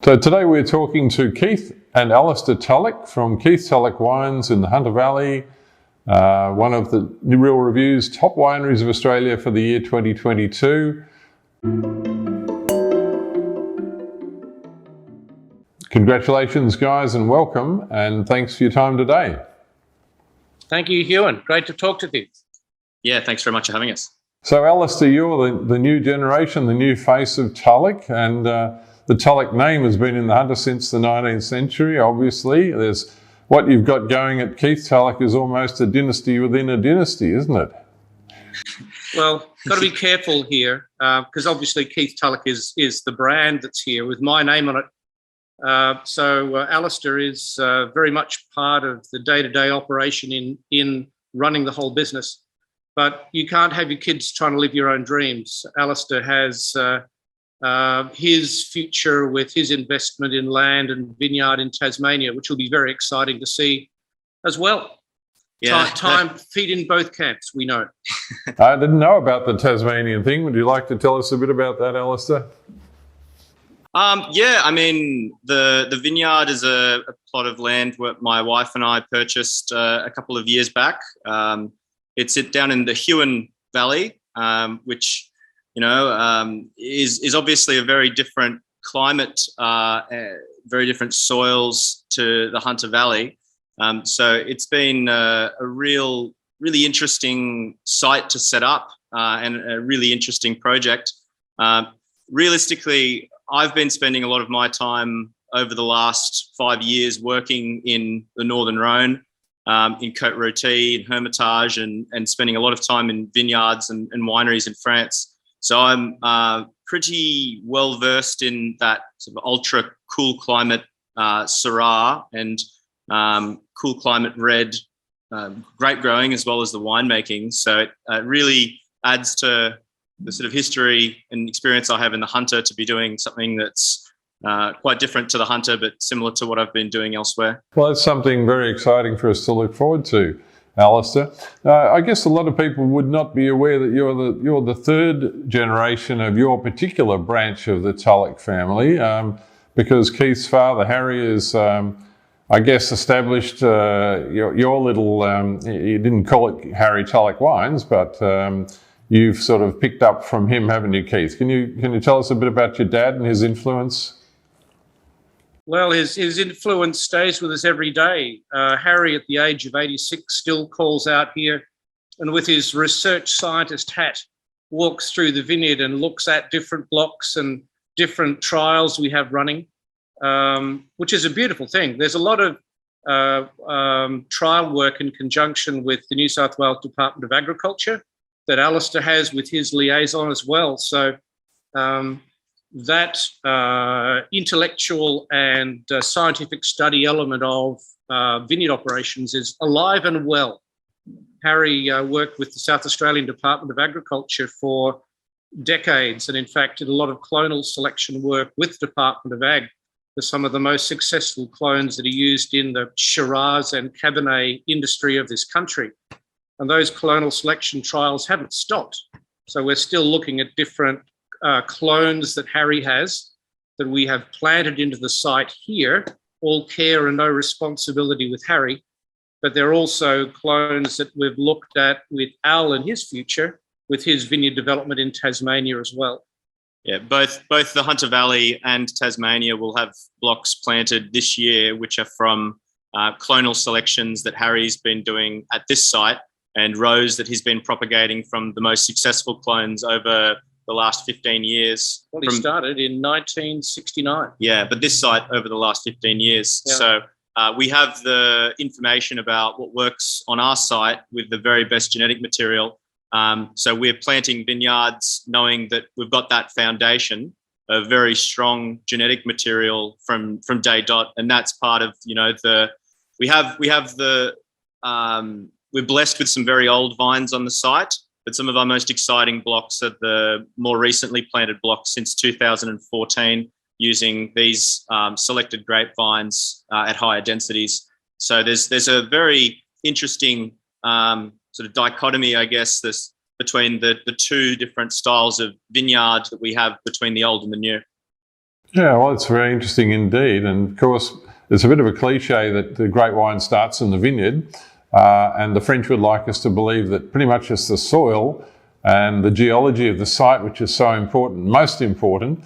So today we're talking to Keith and Alisdair Tulloch from Keith Tulloch Wines in the Hunter Valley, one of the Real Review's top wineries of Australia for the year 2022. Congratulations guys and welcome, and thanks for your time today. Thank you, Huon. Great to talk to you. Yeah, thanks very much for having us. So Alisdair, you're the new generation, the new face of Tulloch, and the Tulloch name has been in the Hunter since the 19th century, obviously. There's what you've got going at Keith Tulloch is almost a dynasty within a dynasty, isn't it? Well, got to be careful here because obviously Keith Tulloch is the brand that's here with my name on it. So Alisdair is very much part of the day-to-day operation in running the whole business. But you can't have your kids trying to live your own dreams. Alisdair has his future with his investment in land and vineyard in Tasmania, which will be very exciting to see as well. Yeah, feet in both camps, we know. I didn't know about the Tasmanian thing. Would you like to tell us a bit about that, Alisdair? Yeah, I mean, the vineyard is a plot of land that my wife and I purchased a couple of years back. It's down in the Huon Valley, which, you know, is obviously a very different climate, very different soils to the Hunter Valley. So it's been a really interesting site to set up and a really interesting project. Realistically, I've been spending a lot of my time over the last 5 years working in the Northern Rhone, in Côte-Rôtie and Hermitage, and spending a lot of time in vineyards and wineries in France. So I'm pretty well versed in that sort of ultra cool climate Syrah and cool climate red grape growing as well as the winemaking. So it really adds to the sort of history and experience I have in the Hunter to be doing something that's quite different to the Hunter, but similar to what I've been doing elsewhere. Well, that's something very exciting for us to look forward to, Alisdair. I guess a lot of people would not be aware that you're the third generation of your particular branch of the Tulloch family, because Keith's father, Harry, is, I guess, established your little, you didn't call it Harry Tulloch Wines, but you've sort of picked up from him, haven't you, Keith? Can you tell us a bit about your dad and his influence? Well, his influence stays with us every day. Harry, at the age of 86, still calls out here and with his research scientist hat, walks through the vineyard and looks at different blocks and different trials we have running, which is a beautiful thing. There's a lot of trial work in conjunction with the New South Wales Department of Agriculture that Alisdair has with his liaison as well. So that intellectual and scientific study element of vineyard operations is alive and well. Harry worked with the South Australian Department of Agriculture for decades, and in fact did a lot of clonal selection work with the Department of Ag for some of the most successful clones that are used in the Shiraz and Cabernet industry of this country. And those clonal selection trials haven't stopped. So we're still looking at different clones that Harry has that we have planted into the site here, all care and no responsibility with Harry. But there are also clones that we've looked at with Al and his future, with his vineyard development in Tasmania as well. Yeah, both the Hunter Valley and Tasmania will have blocks planted this year, which are from clonal selections that Harry's been doing at this site, and rows that he's been propagating from the most successful clones over the last 15 years. Well, he started in 1969. Yeah, but this site over the last 15 years. Yeah. So we have the information about what works on our site with the very best genetic material. So we're planting vineyards knowing that we've got that foundation of very strong genetic material from day dot. And that's part of, you know, we're blessed with some very old vines on the site, but some of our most exciting blocks are the more recently planted blocks since 2014, using these selected grapevines at higher densities. So there's a very interesting sort of dichotomy, I guess, between the two different styles of vineyard that we have between the old and the new. Yeah, well, it's very interesting indeed. And of course, it's a bit of a cliche that the great wine starts in the vineyard. And the French would like us to believe that pretty much it's the soil and the geology of the site which is so important, most important.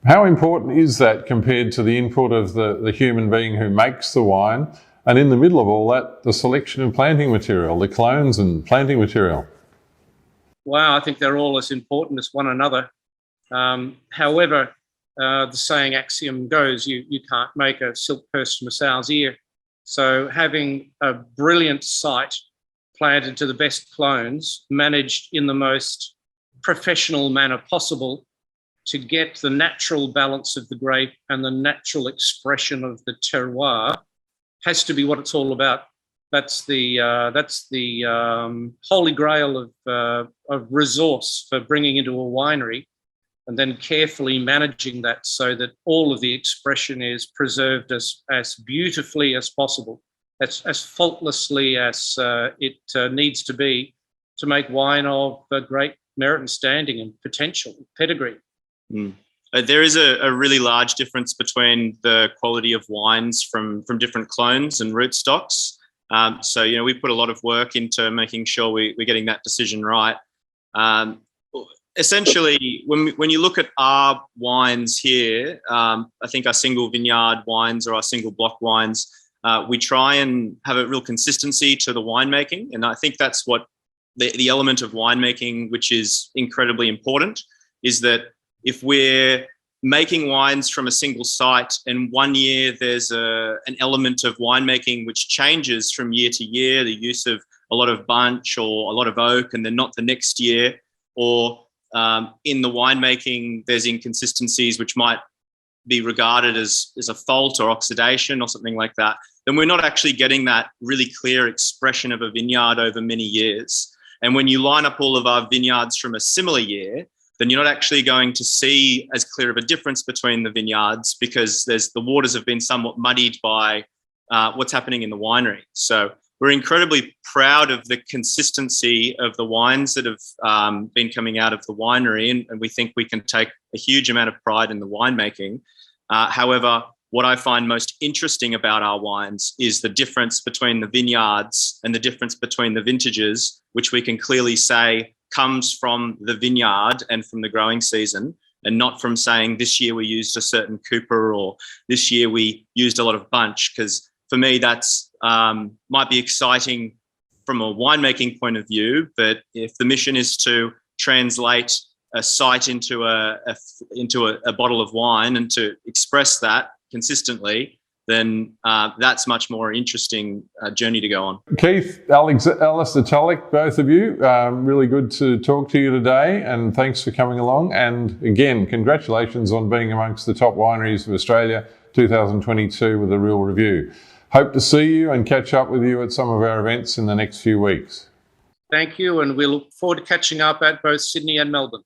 How important is that compared to the input of the human being who makes the wine? And in the middle of all that, the selection of planting material, the clones and planting material. Wow, I think they're all as important as one another. However, the saying axiom goes, you can't make a silk purse from a sow's ear. So having a brilliant site planted to the best clones, managed in the most professional manner possible to get the natural balance of the grape and the natural expression of the terroir, has to be what it's all about. That's the holy grail of resource for bringing into a winery, and then carefully managing that so that all of the expression is preserved as beautifully as possible, as faultlessly as it needs to be, to make wine of great merit and standing and potential, pedigree. Mm. There is a really large difference between the quality of wines from different clones and rootstocks. So, we put a lot of work into making sure we're getting that decision right. Essentially, when you look at our wines here, I think our single vineyard wines or our single block wines, we try and have a real consistency to the winemaking. And I think that's what the element of winemaking, which is incredibly important, is that if we're making wines from a single site and one year there's an element of winemaking which changes from year to year, the use of a lot of bunch or a lot of oak, and then not the next year, or in the winemaking there's inconsistencies which might be regarded as a fault or oxidation or something like that, then we're not actually getting that really clear expression of a vineyard over many years. And when you line up all of our vineyards from a similar year, then you're not actually going to see as clear of a difference between the vineyards, because the waters have been somewhat muddied by what's happening in the winery. So we're incredibly proud of the consistency of the wines that have been coming out of the winery, and we think we can take a huge amount of pride in the winemaking. However, what I find most interesting about our wines is the difference between the vineyards and the difference between the vintages, which we can clearly say comes from the vineyard and from the growing season, and not from saying this year we used a certain Cooper or this year we used a lot of bunch. Because for me, that's might be exciting from a winemaking point of view, but if the mission is to translate a site into a bottle of wine and to express that consistently, then that's much more interesting journey to go on. Keith, Alisdair Tulloch, both of you, really good to talk to you today, and thanks for coming along. And again, congratulations on being amongst the top wineries of Australia 2022 with a real review. Hope to see you and catch up with you at some of our events in the next few weeks. Thank you, and we look forward to catching up at both Sydney and Melbourne.